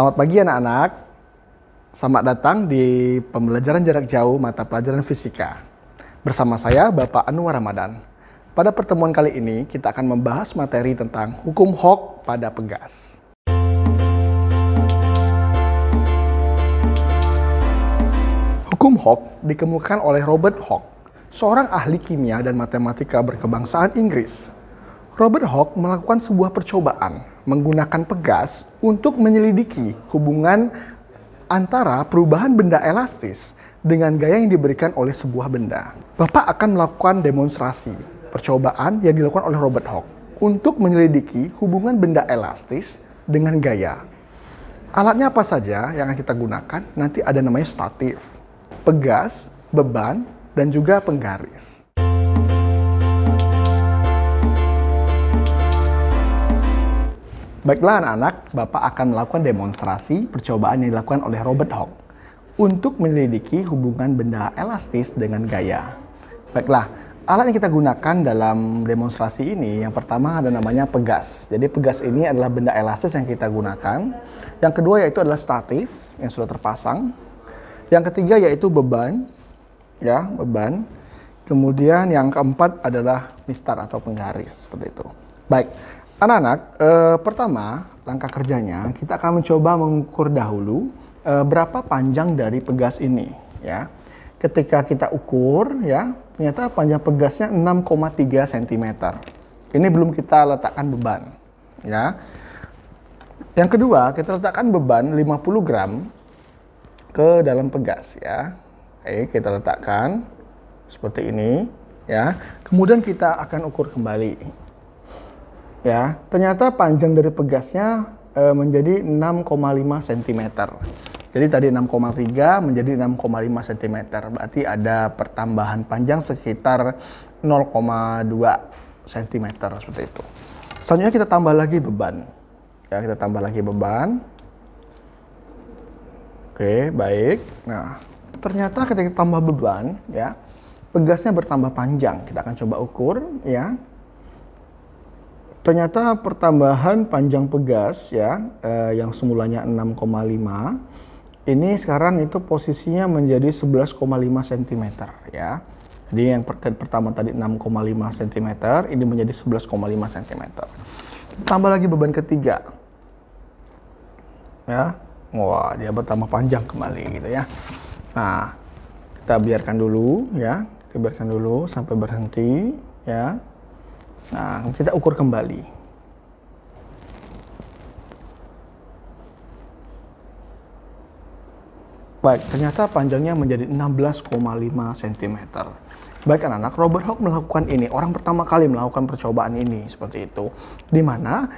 Selamat pagi anak-anak. Selamat datang di pembelajaran jarak jauh mata pelajaran fisika. Bersama saya Bapak Anwar Ramadan. Pada pertemuan kali ini kita akan membahas materi tentang hukum Hooke pada pegas. Hukum Hooke dikemukakan oleh Robert Hooke, seorang ahli kimia dan matematika berkebangsaan Inggris. Robert Hooke melakukan sebuah percobaan menggunakan pegas untuk menyelidiki hubungan antara perubahan benda elastis dengan gaya yang diberikan oleh sebuah benda. Bapak akan melakukan demonstrasi percobaan yang dilakukan oleh Robert Hooke untuk menyelidiki hubungan benda elastis dengan gaya. Alatnya apa saja yang akan kita gunakan? Nanti ada namanya statif, pegas, beban, dan juga penggaris. Baiklah anak-anak, Bapak akan melakukan demonstrasi percobaan yang dilakukan oleh Robert Hooke untuk menyelidiki hubungan benda elastis dengan gaya. Baiklah, alat yang kita gunakan dalam demonstrasi ini yang pertama ada namanya pegas. Jadi pegas ini adalah benda elastis yang kita gunakan. Yang kedua yaitu adalah statif yang sudah terpasang. Yang ketiga yaitu beban, ya beban. Kemudian yang keempat adalah mistar atau penggaris seperti itu. Baik. Anak-anak, pertama langkah kerjanya kita akan mencoba mengukur dahulu berapa panjang dari pegas ini, ya. Ketika kita ukur, ya, ternyata panjang pegasnya 6,3 cm. Ini belum kita letakkan beban, ya. Yang kedua, kita letakkan beban 50 gram ke dalam pegas, ya. Oke, kita letakkan seperti ini, ya. Kemudian kita akan ukur kembali. Ya, ternyata panjang dari pegasnya menjadi 6,5 cm. Jadi tadi 6,3 menjadi 6,5 cm. Berarti ada pertambahan panjang sekitar 0,2 cm seperti itu. Selanjutnya kita tambah lagi beban. Ya, kita tambah lagi beban. Oke, baik. Nah, ternyata ketika kita tambah beban, ya, pegasnya bertambah panjang. Kita akan coba ukur, ya. Ternyata pertambahan panjang pegas ya yang semulanya 6,5 ini sekarang itu posisinya menjadi 11,5 cm ya. Jadi yang pertama tadi 6,5 cm ini menjadi 11,5 cm. Tambah lagi beban ketiga. Ya. Wah, dia bertambah panjang kembali gitu ya. Nah, kita biarkan dulu ya. Kita biarkan dulu sampai berhenti ya. Nah, kita ukur kembali. Baik, ternyata panjangnya menjadi 16,5 cm. Baik anak-anak, Robert Hooke melakukan ini. Orang pertama kali melakukan percobaan ini, seperti itu. Di mana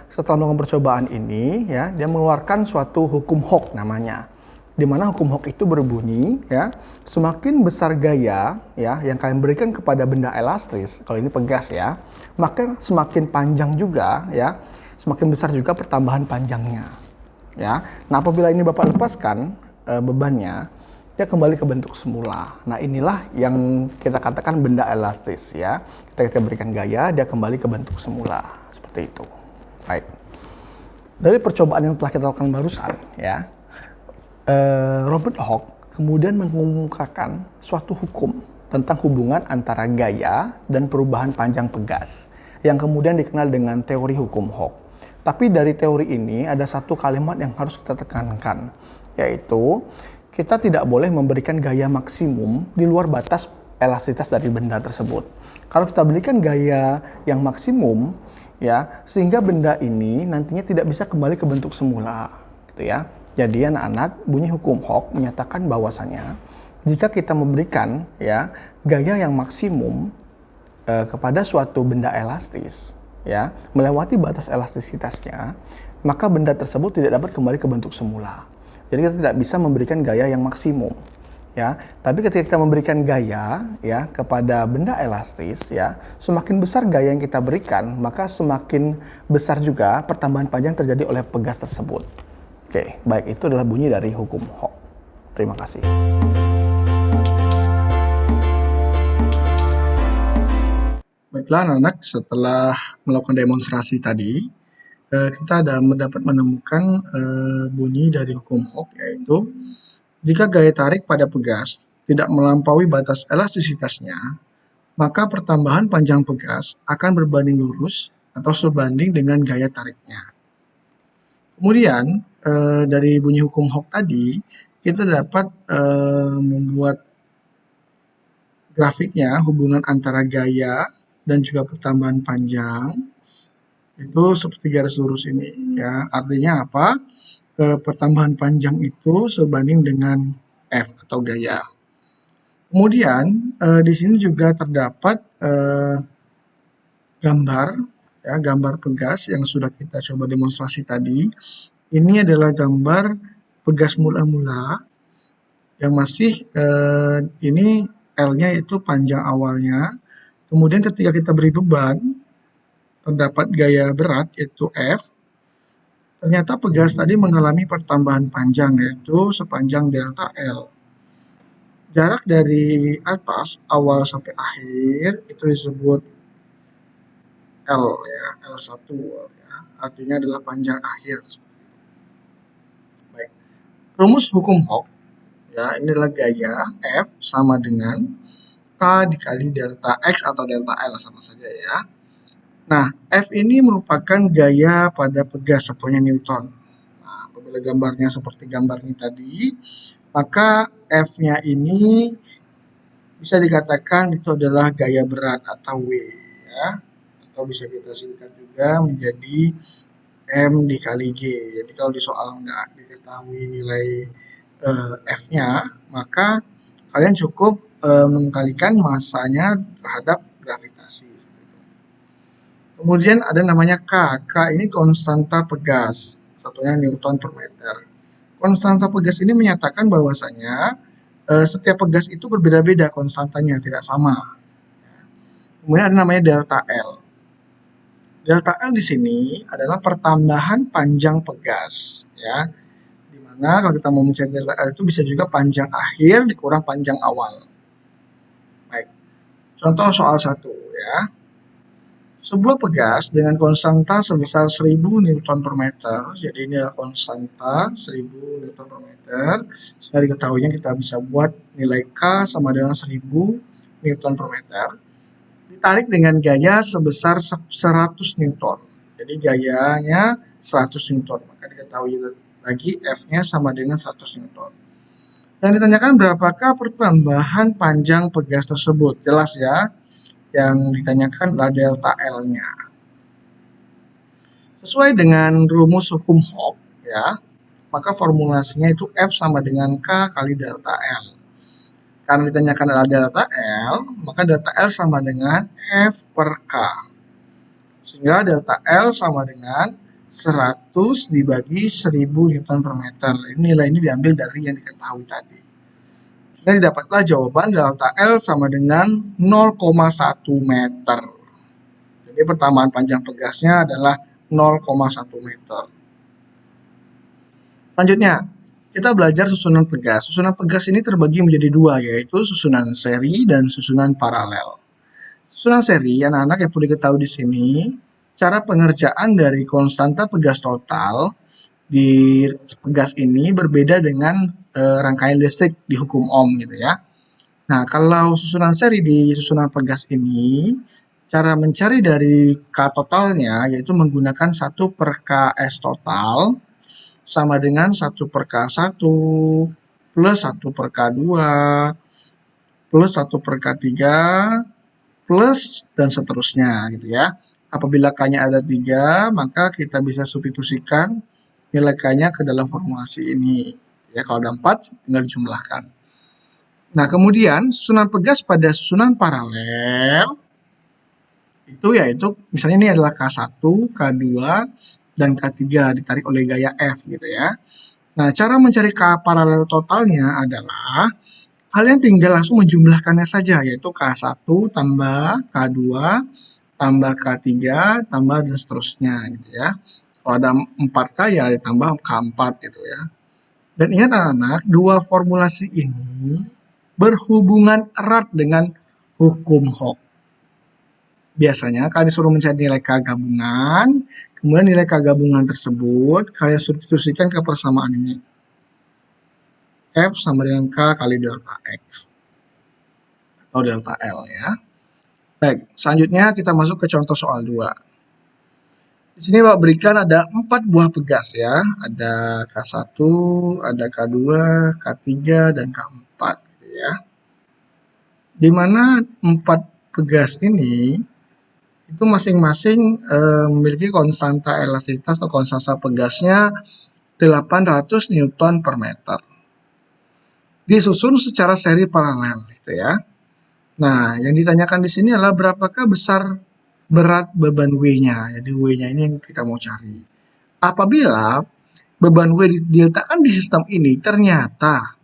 setelah melakukan percobaan ini, ya, dia mengeluarkan suatu hukum Hooke namanya. Di mana hukum Hooke itu berbunyi, ya, semakin besar gaya, ya, yang kalian berikan kepada benda elastis, kalau ini pegas ya, maka semakin panjang juga, ya, semakin besar juga pertambahan panjangnya, ya. Nah, apabila ini Bapak lepaskan bebannya, dia kembali ke bentuk semula. Nah, inilah yang kita katakan benda elastis, ya. Kita berikan gaya, dia kembali ke bentuk semula, seperti itu. Baik. Dari percobaan yang telah kita lakukan barusan, ya. Robert Hooke kemudian mengemukakan suatu hukum tentang hubungan antara gaya dan perubahan panjang pegas yang kemudian dikenal dengan teori hukum Hooke. Tapi dari teori ini ada satu kalimat yang harus kita tekankan, yaitu kita tidak boleh memberikan gaya maksimum di luar batas elastisitas dari benda tersebut. Kalau kita berikan gaya yang maksimum, ya, sehingga benda ini nantinya tidak bisa kembali ke bentuk semula, gitu ya. Jadi anak-anak, bunyi hukum Hooke menyatakan bahwasannya jika kita memberikan, ya, gaya yang maksimum kepada suatu benda elastis, ya, melewati batas elastisitasnya, maka benda tersebut tidak dapat kembali ke bentuk semula. Jadi kita tidak bisa memberikan gaya yang maksimum, ya. Tapi ketika kita memberikan gaya, ya, kepada benda elastis, ya, semakin besar gaya yang kita berikan, maka semakin besar juga pertambahan panjang terjadi oleh pegas tersebut. Oke, baik, itu adalah bunyi dari hukum Hooke. Terima kasih. Baiklah anak-anak, setelah melakukan demonstrasi tadi, kita dapat menemukan bunyi dari hukum Hooke, yaitu jika gaya tarik pada pegas tidak melampaui batas elastisitasnya, maka pertambahan panjang pegas akan berbanding lurus atau sebanding dengan gaya tariknya. Kemudian dari bunyi hukum Hooke tadi, kita dapat membuat grafiknya, hubungan antara gaya dan juga pertambahan panjang itu seperti garis lurus ini ya. Artinya apa? Pertambahan panjang itu sebanding dengan F atau gaya. Kemudian di sini juga terdapat gambar ya, gambar pegas yang sudah kita coba demonstrasi tadi. Ini adalah gambar pegas mula-mula yang masih ini L-nya itu panjang awalnya. Kemudian ketika kita beri beban, terdapat gaya berat yaitu F. Ternyata pegas tadi mengalami pertambahan panjang yaitu sepanjang delta L. Jarak dari atas awal sampai akhir itu disebut L ya, L1 ya. Artinya adalah panjang akhir. Baik. Rumus hukum Hooke ya, ini adalah gaya F sama dengan K dikali delta X atau delta L sama saja ya. Nah, F ini merupakan gaya pada pegas satunya Newton. Nah, apabila gambarnya seperti gambar ini tadi, maka F-nya ini bisa dikatakan itu adalah gaya berat atau W ya. Atau bisa kita singkat juga menjadi M dikali G. Jadi kalau di soal nggak diketahui nilai F-nya, maka kalian cukup mengkalikan masanya terhadap gravitasi. Kemudian ada namanya K. K ini konstanta pegas, satunya Newton per meter. Konstanta pegas ini menyatakan bahwasanya setiap pegas itu berbeda-beda konstantanya, tidak sama. Kemudian ada namanya delta L. Delta L di sini adalah pertambahan panjang pegas, ya. Dimana kalau kita mau mencari delta L itu bisa juga panjang akhir dikurang panjang awal. Baik. Contoh soal 1 ya. Sebuah pegas dengan konstanta sebesar 1000 Newton per meter, jadi ini adalah konstanta 1000 Newton per meter, sehingga diketahuinya kita bisa buat nilai K sama dengan 1000 Newton per meter, ditarik dengan gaya sebesar 100 Newton, jadi gayanya 100 Newton, maka diketahui lagi F-nya sama dengan 100 Newton. Yang ditanyakan berapakah pertambahan panjang pegas tersebut, jelas ya. Yang ditanyakan adalah delta L-nya. Sesuai dengan rumus hukum Hooke, ya, maka formulasinya itu F sama dengan K kali delta L. Karena ditanyakan adalah delta L, maka delta L sama dengan F per K. Sehingga delta L sama dengan 100 dibagi 1000 Newton per meter. Nilai ini diambil dari yang diketahui tadi. Dan didapatlah jawaban delta L sama dengan 0,1 meter. Jadi pertambahan panjang pegasnya adalah 0,1 meter. Selanjutnya, kita belajar susunan pegas. Susunan pegas ini terbagi menjadi dua, yaitu susunan seri dan susunan paralel. Susunan seri, anak-anak yang perlu diketahui di sini, cara pengerjaan dari konstanta pegas total di pegas ini berbeda dengan rangkaian listrik di hukum Ohm gitu ya. Nah, kalau susunan seri di susunan pegas ini, cara mencari dari K totalnya yaitu menggunakan 1 per Ks total sama dengan 1 per K1 plus 1 per K2 plus 1 per K3 plus dan seterusnya gitu ya. Apabila K-nya ada 3, maka kita bisa substitusikan nilai K-nya ke dalam formulasi ini. Ya, kalau ada 4, tinggal dijumlahkan. Nah, kemudian susunan pegas pada susunan paralel itu yaitu misalnya ini adalah K1, K2, dan K3 ditarik oleh gaya F gitu ya. Nah, cara mencari K paralel totalnya adalah kalian tinggal langsung menjumlahkannya saja, yaitu K1 tambah K2 tambah K3 tambah dan seterusnya gitu ya. Kalau ada 4K ya ditambah K4 gitu ya. Dan ingat anak-anak, dua formulasi ini berhubungan erat dengan hukum Hooke. Biasanya kalian disuruh mencari nilai K gabungan, kemudian nilai K gabungan tersebut kalian substitusikan ke persamaan ini. F sama dengan K kali delta X atau delta L ya. Baik, selanjutnya kita masuk ke contoh soal 2. Di sini Pak berikan ada 4 buah pegas ya. Ada K1, ada K2, K3, dan K4 gitu ya. Di mana 4 pegas ini itu masing-masing memiliki konstanta elastisitas atau konstanta pegasnya 800 Newton per meter. Disusun secara seri paralel gitu ya. Nah, yang ditanyakan di sini adalah berapakah besar berat beban W-nya. Jadi W-nya ini yang kita mau cari. Apabila beban W diletakkan di sistem ini, ternyata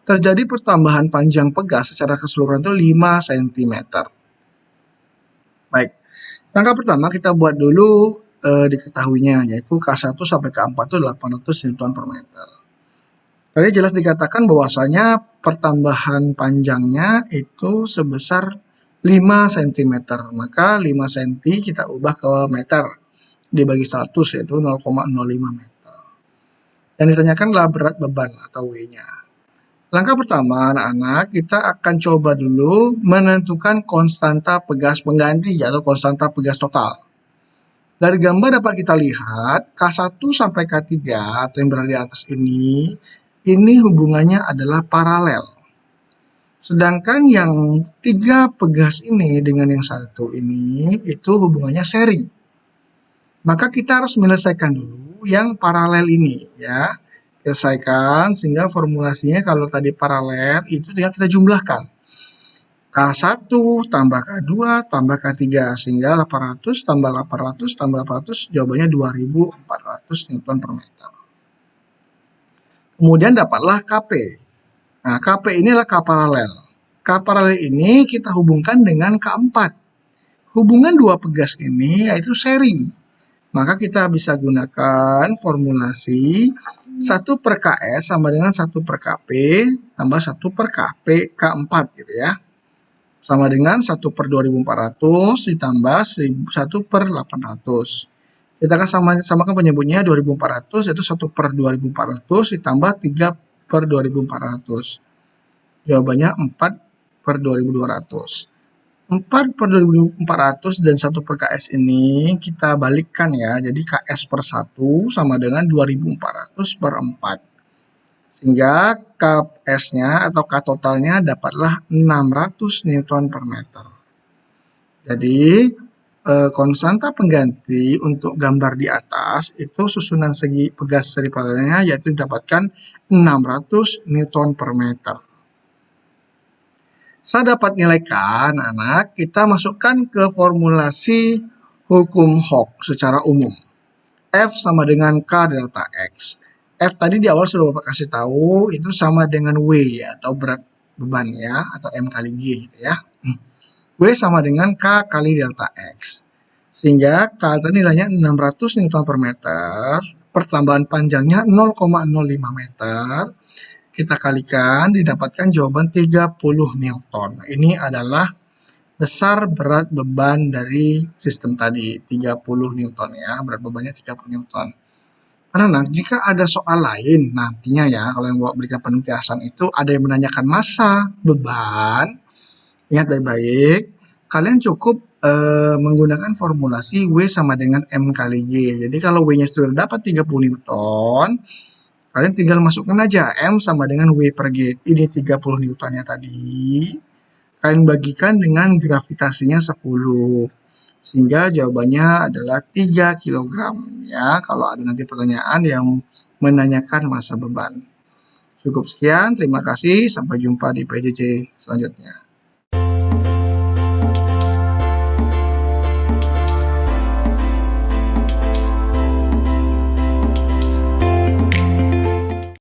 terjadi pertambahan panjang pegas secara keseluruhan itu 5 cm. Baik, langkah pertama kita buat dulu diketahuinya, yaitu K1 sampai K4 itu 800 Newton per meter. Tadi jelas dikatakan bahwasanya pertambahan panjangnya itu sebesar 5 cm. Maka 5 cm kita ubah ke meter. Dibagi 100 yaitu 0,05 meter. Yang ditanyakan adalah berat beban atau W-nya. Langkah pertama anak-anak kita akan coba dulu menentukan konstanta pegas pengganti atau konstanta pegas total. Dari gambar dapat kita lihat K1 sampai K3 atau yang berada di atas ini hubungannya adalah paralel. Sedangkan yang 3 pegas ini dengan yang 1 ini itu hubungannya seri. Maka kita harus menyelesaikan dulu yang paralel ini ya. Selesaikan sehingga formulasinya kalau tadi paralel itu tinggal kita jumlahkan. K1 tambah K2 tambah K3 sehingga 800 tambah 800 tambah 800 jawabannya 2400 Newton per meter. Kemudian dapatlah Kp. Nah, Kp ini adalah K paralel. K paralel ini kita hubungkan dengan K4. Hubungan dua pegas ini yaitu seri. Maka kita bisa gunakan formulasi 1 per Ks sama dengan 1 per Kp tambah 1 per Kp K4 gitu ya. Sama dengan 1 per 2400 ditambah 1 per 800. Kita akan samakan penyebutnya 2400 yaitu 1 per 2400 ditambah 3 per 2400. Jawabannya 4 per 2200. 4 per 2400 dan 1 per Ks ini kita balikkan ya. Jadi Ks per 1 sama dengan 2400 per 4. Sehingga Ks-nya atau K totalnya dapatlah 600 Newton per meter. Jadi konstanta pengganti untuk gambar di atas itu susunan segi pegas seri paralelnya yaitu didapatkan 600 Newton per meter. Saya dapat nilai K, anak-anak, kita masukkan ke formulasi hukum Hooke secara umum. F sama dengan K delta X. F tadi di awal sudah Bapak kasih tahu, itu sama dengan W ya, atau berat beban ya, atau M kali G gitu ya. W sama dengan K kali delta X. Sehingga K tadi nilainya 600 Newton per meter, pertambahan panjangnya 0,05 meter, kita kalikan didapatkan jawaban 30 Newton. Ini adalah besar berat beban dari sistem tadi, 30 Newton ya, berat bebannya 30 Newton. Karena jika ada soal lain nantinya ya, kalau yang Bapak berikan penugasan itu ada yang menanyakan massa beban, ingat baik-baik, kalian cukup menggunakan formulasi W sama dengan M kali G. Jadi kalau W-nya sudah dapat 30 Newton, kalian tinggal masukkan aja M sama dengan W per G. Ini 30 Newtonnya tadi. Kalian bagikan dengan gravitasinya 10. Sehingga jawabannya adalah 3 kg. Ya, kalau ada nanti pertanyaan yang menanyakan massa beban. Cukup sekian, terima kasih. Sampai jumpa di PJJ selanjutnya.